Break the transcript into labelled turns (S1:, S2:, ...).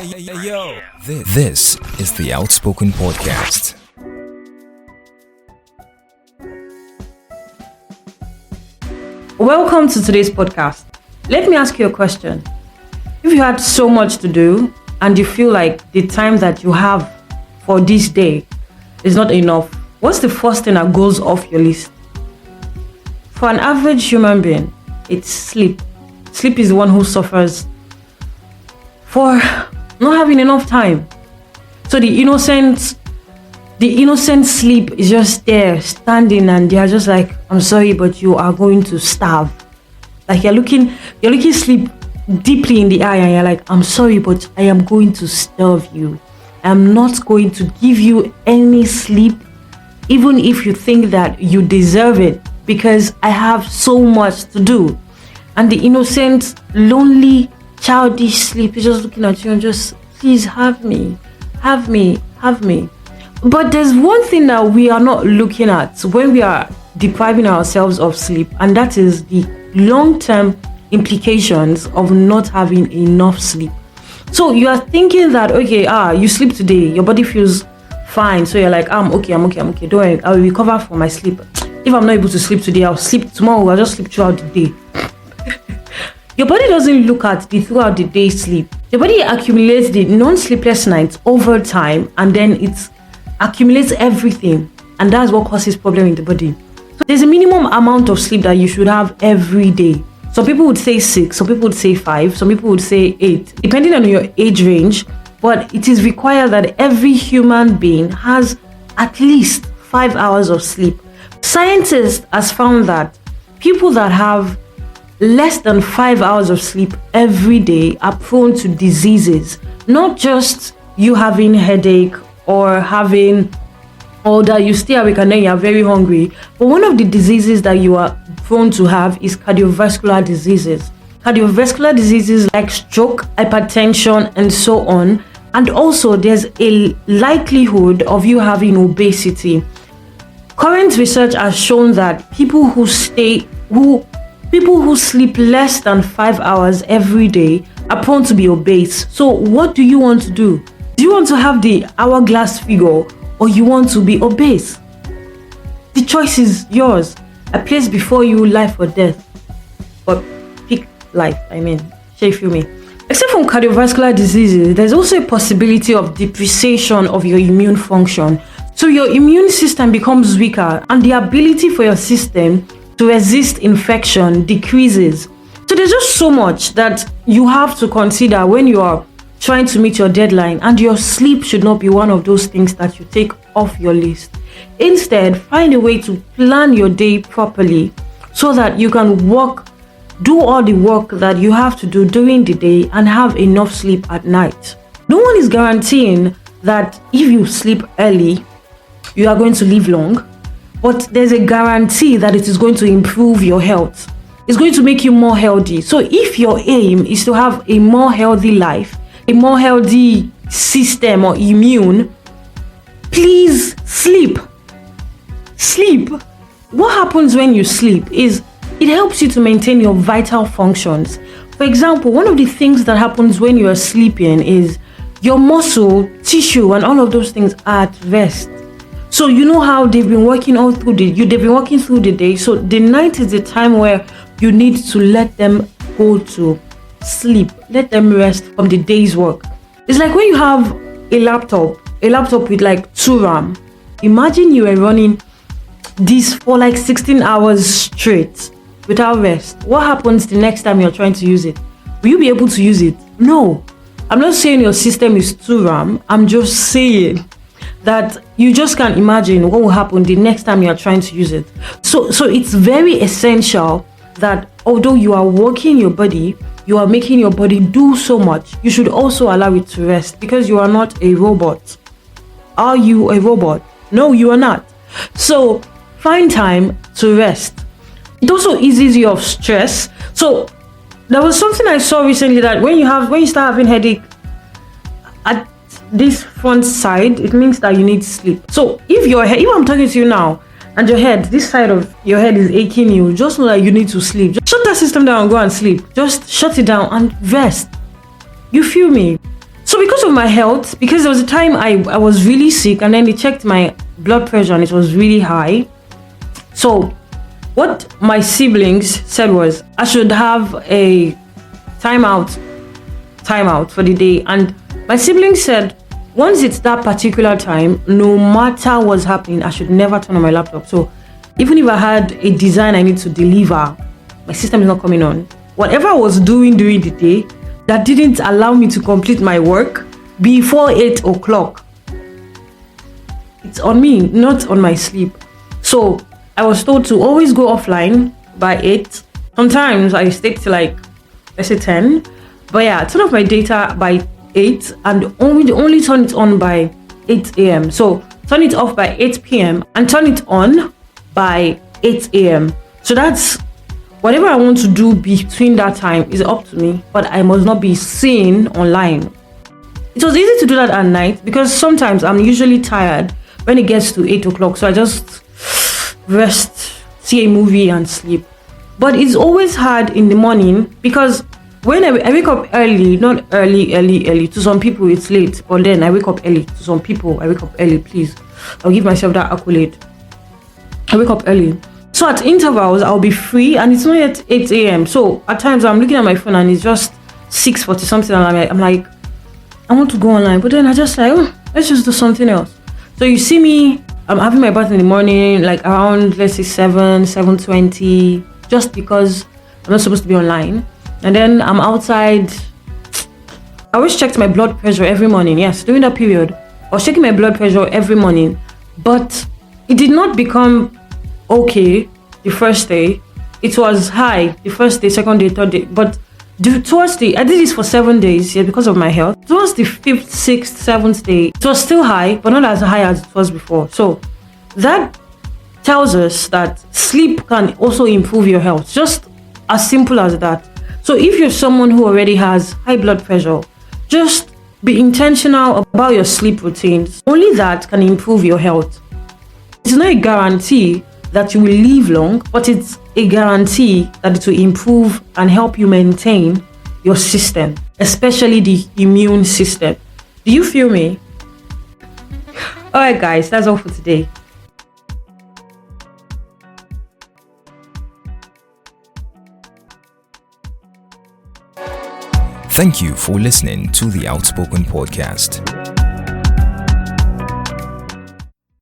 S1: Yo. This is the Outspoken Podcast.
S2: Welcome to today's podcast. Let me ask you a question. If you had so much to do and you feel like the time that you have for this day is not enough, what's the first thing that goes off your list? For an average human being, it's sleep. Sleep is the one who suffers for not having enough time. So the innocent sleep is just there, standing, and they're just like, I'm sorry, but you are going to starve. Like you're looking sleep deeply in the eye, and you're like, I'm sorry, but I am going to starve you. I'm not going to give you any sleep, even if you think that you deserve it, because I have so much to do. And the innocent, lonely, childish sleep is just looking at you and just, please have me. But there's one thing that we are not looking at when we are depriving ourselves of sleep, and that is the long-term implications of not having enough sleep. So you are thinking that, okay, you sleep today, your body feels fine, so you're like, I'm okay, don't worry, I'll recover from my sleep. If I'm not able to sleep today, I'll sleep tomorrow, I'll just sleep throughout the day. Your body doesn't look at the throughout the day sleep. Your body accumulates the non-sleepless nights over time, and then it accumulates everything, and that's what causes problem in the body. So there's a minimum amount of sleep that you should have every day. Some people would say 6, some people would say 5, some people would say 8, depending on your age range. But it is required that every human being has at least 5 hours of sleep. Scientists has found that people that have less than 5 hours of sleep every day are prone to diseases. Not just you having headache or that you stay awake and then you're very hungry. But one of the diseases that you are prone to have is cardiovascular diseases. Cardiovascular diseases like stroke, hypertension, and so on. And also there's a likelihood of you having obesity. Current research has shown that people who sleep less than 5 hours every day are prone to be obese. So what do you want to do? Do you want to have the hourglass figure, or you want to be obese? The choice is yours. I place before you life or death. But pick life, shall you feel me? Except from cardiovascular diseases, there's also a possibility of depreciation of your immune function. So your immune system becomes weaker, and the ability for your system to resist infection decreases. So there's just so much that you have to consider when you are trying to meet your deadline, and your sleep should not be one of those things that you take off your list. Instead, find a way to plan your day properly so that you can do all the work that you have to do during the day and have enough sleep at night. No one is guaranteeing that if you sleep early, you are going to live long, but there's a guarantee that it is going to improve your health. It's going to make you more healthy. So if your aim is to have a more healthy life, a more healthy system or immune, please sleep. What happens when you sleep is it helps you to maintain your vital functions. For example, one of the things that happens when you are sleeping is your muscle, tissue, and all of those things are at rest. So you know how they've been working through the day. So the night is the time where you need to let them go to sleep. Let them rest from the day's work. It's like when you have a laptop with like 2 RAM. Imagine you were running this for like 16 hours straight without rest. What happens the next time you're trying to use it? Will you be able to use it? No. I'm not saying your system is 2 RAM. I'm just saying that you just can't imagine what will happen the next time you're trying to use it. So it's very essential that although you are working your body, you are making your body do so much, you should also allow it to rest, because you are not a robot. Are you a robot? No, you are not. So find time to rest. It also eases you of stress. So there was something I saw recently that when you start having headache at this front side, it means that you need sleep. So if I'm talking to you now and this side of your head is aching you, just know that you need to sleep. Just shut that system down and go and sleep. Just shut it down and rest. You feel me? So because of my health, because there was a time I was really sick, and then they checked my blood pressure and it was really high. So what my siblings said was I should have a timeout for the day. And my siblings said once it's that particular time, no matter what's happening, I should never turn on my laptop. So even if I had a design I need to deliver, my system is not coming on. Whatever I was doing during the day that didn't allow me to complete my work before 8 o'clock, it's on me, not on my sleep. So I was told to always go offline by 8. Sometimes I stay to like, let's say 10. But yeah, turn off my data by 8 and only turn it on by 8 a.m. So turn it off by 8 p.m. and turn it on by 8 a.m. So that's whatever I want to do between that time is up to me, but I must not be seen online. It was easy to do that at night because sometimes I'm usually tired when it gets to 8 o'clock. So I just rest, see a movie and sleep. But it's always hard in the morning because when I wake up early, not early, to some people it's late, but then I wake up early. To some people, I wake up early, please. I'll give myself that accolade. I wake up early. So at intervals, I'll be free and it's not yet 8 a.m. So at times I'm looking at my phone and it's just 6:40 something and I'm like, I want to go online. But then I just like, let's just do something else. So you see me, I'm having my bath in the morning, like around, let's say 7:20, just because I'm not supposed to be online. And then I'm outside. I always checked my blood pressure every morning. Yes, during that period, I was checking my blood pressure every morning. But it did not become okay the first day. It was high the first day, second day, third day. But I did this for 7 days, yeah, because of my health. Towards the 5th, 6th, 7th day, it was still high, but not as high as it was before. So that tells us that sleep can also improve your health, just as simple as that. So if you're someone who already has high blood pressure, just be intentional about your sleep routines. Only that can improve your health. It's not a guarantee that you will live long, but it's a guarantee that it will improve and help you maintain your system, especially the immune system. Do you feel me? Alright guys, that's all for today.
S1: Thank you for listening to the Outspoken Podcast.